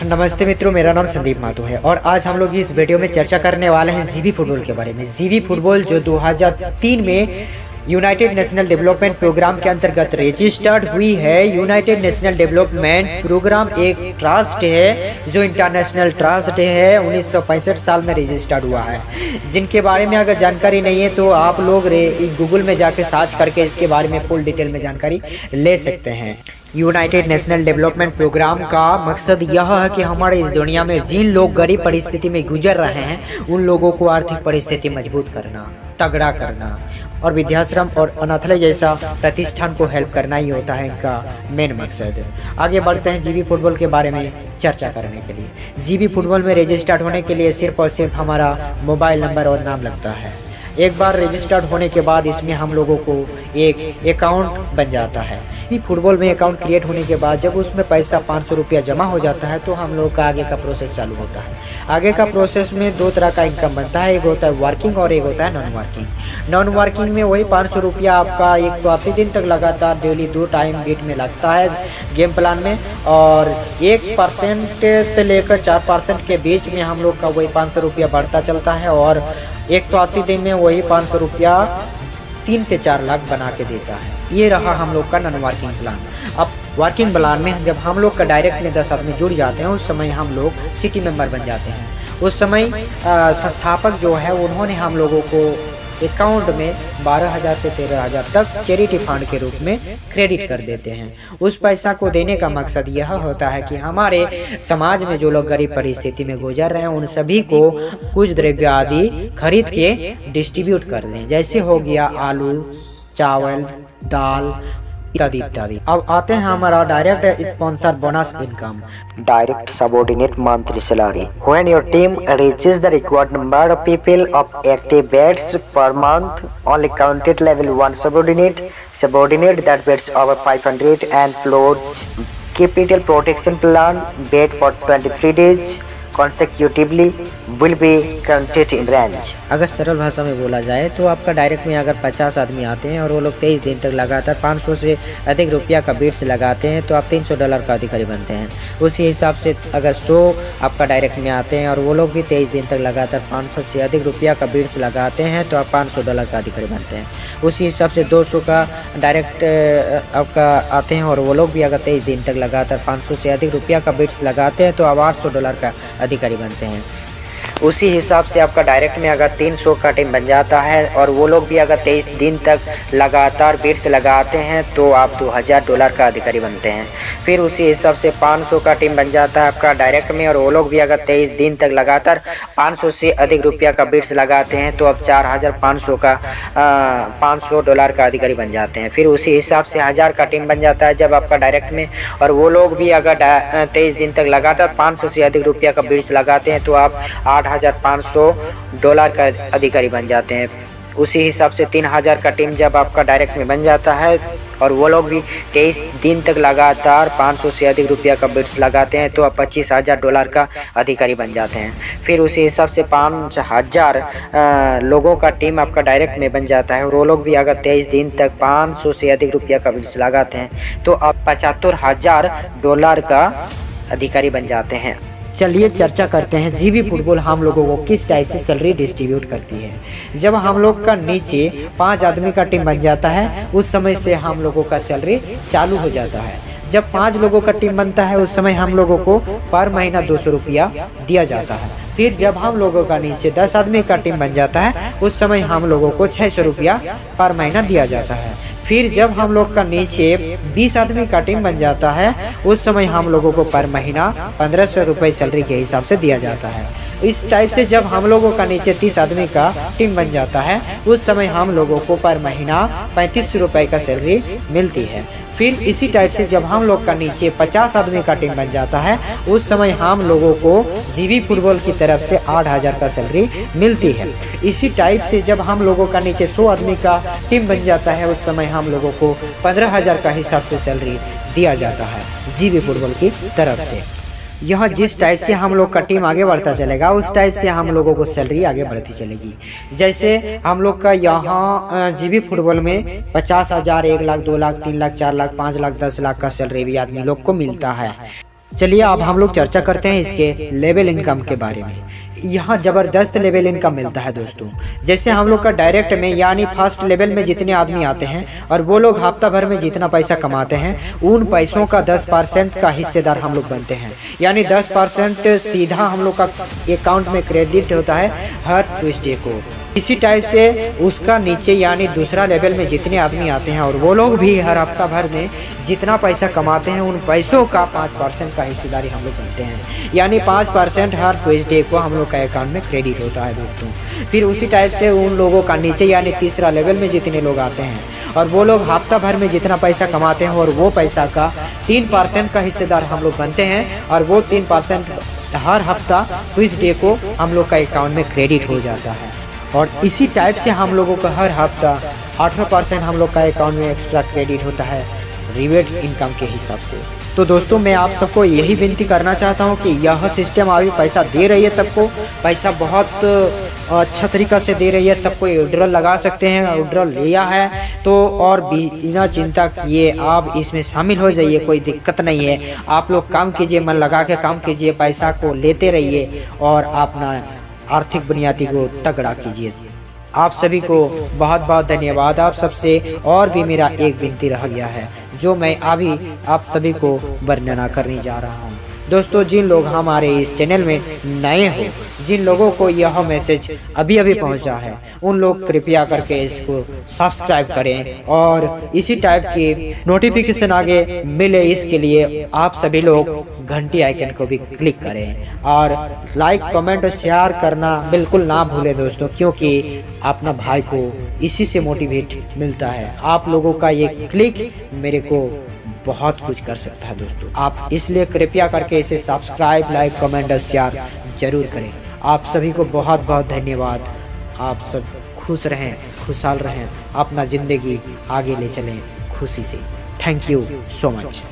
नमस्ते मित्रों, मेरा नाम संदीप माथुर है और आज हम लोग इस वीडियो में चर्चा करने वाले हैं जीबी फुटबॉल के बारे में। जीबी फुटबॉल जो 2003 में यूनाइटेड नेशनल डेवलपमेंट प्रोग्राम के अंतर्गत रजिस्टर्ड हुई है। यूनाइटेड नेशनल डेवलपमेंट प्रोग्राम एक ट्रस्ट है जो इंटरनेशनल ट्रस्ट है, 1965 साल में रजिस्टर्ड हुआ है। जिनके बारे में अगर जानकारी नहीं है तो आप लोग गूगल में जाके सर्च करके इसके बारे में फुल डिटेल में जानकारी ले सकते हैं। यूनाइटेड नेशनल डेवलपमेंट प्रोग्राम का मकसद यह है कि हमारे इस दुनिया में जिन लोग गरीब परिस्थिति में गुजर रहे हैं उन लोगों को आर्थिक परिस्थिति मजबूत करना, तगड़ा करना और वृद्धाश्रम और अनाथालय जैसा प्रतिष्ठान को हेल्प करना ही होता है इनका मेन मकसद। आगे बढ़ते हैं जीबी फुटबॉल के बारे में चर्चा करने के लिए। जीबी फुटबॉल में रजिस्टर्ड होने के लिए सिर्फ और सिर्फ हमारा मोबाइल नंबर और नाम लगता है। एक बार रजिस्टर्ड होने के बाद इसमें हम लोगों को एक अकाउंट बन जाता है। फुटबॉल में अकाउंट क्रिएट होने के बाद जब उसमें पैसा 500 रुपया जमा हो जाता है तो हम लोग का आगे का प्रोसेस चालू होता है। आगे का प्रोसेस में दो तरह का इनकम बनता है, एक होता है वर्किंग और एक होता है नॉन वर्किंग। नॉन वर्किंग में वही 500 रुपया आपका 180 दिन तक लगातार डेली 2 टाइम बीट में लगता है गेम प्लान में, और 1% से लेकर 4% के बीच में हम लोग का वही 500 रुपया बढ़ता चलता है और 180 दिन में वही 500 रुपया 3 से 4 लाख बना के देता है। ये रहा हम लोग का नॉन वर्किंग प्लान। अब वर्किंग प्लान में जब हम लोग का डायरेक्ट में 10 आदमी जुड़ जाते हैं उस समय हम लोग सिटी मेंबर बन जाते हैं। उस समय संस्थापक जो है उन्होंने हम लोगों को अकाउंट में 12,000 से 13,000 तक चैरिटी फंड के रूप में क्रेडिट कर देते हैं। उस पैसा को देने का मकसद यह होता है कि हमारे समाज में जो लोग गरीब परिस्थिति में गुजर रहे हैं उन सभी को कुछ द्रव्य आदि खरीद के डिस्ट्रीब्यूट कर दें, जैसे हो गया आलू, चावल, दाल इत्यादि इत्यादि। अब आते हैं हमारा direct sponsor bonus income. Direct subordinate monthly salary. When your team reaches the required number of people of active bets per month, only counted level 1 subordinate that bets over 500 and floats capital protection plan bet for 23 days consecutively will be counted in range. अगर सरल भाषा में बोला जाए तो आपका direct में अगर 50 आदमी आते हैं और वो लोग 23 दिन तक लगातार 500 से अधिक रुपया का बिट्स लगाते हैं तो आप $300 का अधिकारी बनते हैं। उसी हिसाब से अगर 100 आपका डायरेक्ट में आते हैं और वो लोग भी 23 दिन तक लगातार 500 से अधिक रुपया का बिट्स लगाते हैं तो आप $500 का अधिकारी बनते हैं। उसी हिसाब से 200 का डायरेक्ट आपका आते हैं और वो लोग भी अगर 23 दिन तक लगातार 500 से अधिक रुपया का बिट्स लगाते हैं तो आप $800 का अधिकारी बनते हैं। उसी हिसाब से आपका डायरेक्ट में अगर 300 का टीम बन जाता है और वो लोग भी अगर 23 दिन तक लगातार बिट्स लगाते हैं तो आप $2,000 का अधिकारी बनते हैं। फिर उसी हिसाब से 500 का टीम बन जाता है आपका डायरेक्ट में और वो लोग भी अगर 23 दिन तक लगातार 500 से अधिक रुपया का बिट्स लगाते हैं तो अब $4,500 का $500 का अधिकारी बन जाते हैं। फिर उसी हिसाब से 1000 का टीम बन जाता है जब आपका डायरेक्ट में और वो लोग भी अगर 23 दिन तक लगातार 500 से अधिक रुपया का बिट्स लगाते हैं तो आप $8,500 का अधिकारी बन जाते हैं। उसी हिसाब से 3000 का टीम जब आपका डायरेक्ट में बन जाता है और वो लोग भी 23 दिन तक लगातार 500 से अधिक रुपया का बिट्स लगाते हैं तो आप $25,000 का अधिकारी बन जाते हैं। फिर उसी हिसाब से 5000 लोगों का टीम आपका डायरेक्ट में बन जाता है और वो लोग भी अगर 23 दिन तक 500 से अधिक रुपया का बिट्स लगाते हैं तो आप $75,000 का अधिकारी बन जाते हैं। चलिए चर्चा करते हैं जीबी फुटबॉल हम लोगों को किस टाइप से सैलरी डिस्ट्रीब्यूट करती है। जब हम लोग का नीचे 5 आदमी का टीम बन जाता है उस समय से हम लोगों का सैलरी चालू हो जाता है। जब 5 लोगों का टीम बनता है उस समय हम लोगों को पर महीना 200 रुपया दिया जाता है। फिर जब हम लोगों का नीचे 10 आदमी का टीम बन जाता है उस समय हम लोगों को 600 रुपया पर महीना दिया जाता है। फिर जब हम लोग का नीचे 20 आदमी का टीम बन जाता है उस समय हम लोगों को पर महीना 1500 रुपये सैलरी के हिसाब से दिया जाता है। इस टाइप से जब हम लोगों का नीचे 30 आदमी का टीम बन जाता है उस समय हम लोगों को पर महीना 3500 रुपये का सैलरी मिलती है। फिर इसी टाइप से जब हम लोग का नीचे 50 आदमी का टीम बन जाता है उस समय हम लोगों को जीबी फुटबॉल की तरफ से 8,000 का सैलरी मिलती है। इसी टाइप से जब हम लोगों का नीचे 100 आदमी का टीम बन जाता है उस समय हम लोगों को 15,000 का हिसाब से सैलरी दिया जाता है जीबी फुटबॉल की तरफ से। यह जिस टाइप से हम लोग का टीम आगे बढ़ता चलेगा उस टाइप से हम लोगों को सैलरी आगे बढ़ती चलेगी। जैसे हम लोग का यहाँ जीबी फुटबॉल में 50,000, 1 लाख, 2 लाख, 3 लाख, 4 लाख, 5 लाख, 10 लाख का सैलरी भी आदमी लोग को मिलता है। चलिए अब हम लोग चर्चा करते हैं इसके लेवल इनकम के बारे में। यहाँ ज़बरदस्त लेवल इनकम मिलता है दोस्तों। जैसे हम लोग का डायरेक्ट में यानी फर्स्ट लेवल में जितने आदमी आते हैं और वो लोग हफ्ता भर में जितना पैसा कमाते हैं उन पैसों का 10% का हिस्सेदार हम लोग बनते हैं। यानी 10% सीधा हम लोग का अकाउंट में क्रेडिट होता है हर ट्यूसडे को। इसी टाइप से उसका नीचे यानी दूसरा लेवल में जितने आदमी आते हैं और वो लोग भी हर हफ्ता भर में जितना पैसा कमाते हैं उन पैसों का 5% का हिस्सेदारी हम लोग बनते हैं। यानी 5% हर ट्यूसडे को हम लोग का अकाउंट में क्रेडिट होता है दोस्तों। फिर उसी टाइप से उन लोगों का नीचे यानी तीसरा लेवल में जितने लोग आते हैं और वो लोग हफ्ता भर में जितना पैसा कमाते हैं और वो पैसा का 3% का हिस्सेदार हम लोग बनते हैं और वो 3% हर हफ्ता ट्यूसडे को हम लोग का अकाउंट में क्रेडिट हो जाता है। और इसी टाइप से हम लोगों का हर हफ्ता 18% हम लोग का अकाउंट में एक्स्ट्रा क्रेडिट होता है रिवेट इनकम के हिसाब से। तो दोस्तों मैं आप सबको यही विनती करना चाहता हूँ कि यह सिस्टम अभी पैसा दे रही है, सबको पैसा बहुत अच्छा तरीका से दे रही है, सबको विड्रॉल लगा सकते हैं। विड्रॉल लिया है तो और बिना चिंता किए आप इसमें शामिल हो जाइए, कोई दिक्कत नहीं है। आप लोग काम कीजिए, मन लगा के काम कीजिए, पैसा को लेते रहिए और अपना आर्थिक बुनियादी को तगड़ा कीजिए। आप सभी को बहुत बहुत धन्यवाद। आप सबसे और भी मेरा एक विनती रह गया है जो मैं अभी आप सभी को वर्णना करने जा रहा हूँ। दोस्तों जिन लोग हमारे इस चैनल में नए हो, जिन लोगों को यह मैसेज अभी अभी पहुंचा है, उन लोग कृपया करके इसको सब्सक्राइब करें और इसी टाइप की नोटिफिकेशन आगे मिले इसके लिए आप सभी लोग घंटी आइकन को भी क्लिक करें और लाइक कमेंट और शेयर करना बिल्कुल ना भूलें दोस्तों, क्योंकि अपना भाई को इसी से मोटिवेट मिलता है। आप लोगों का ये क्लिक मेरे को बहुत कुछ कर सकता है दोस्तों। आप इसलिए कृपया करके इसे सब्सक्राइब, लाइक, कमेंट और शेयर जरूर करें। आप सभी को बहुत बहुत धन्यवाद। आप सब खुश रहें, खुशहाल रहें, अपना ज़िंदगी आगे ले चलें खुशी से। Thank you so much.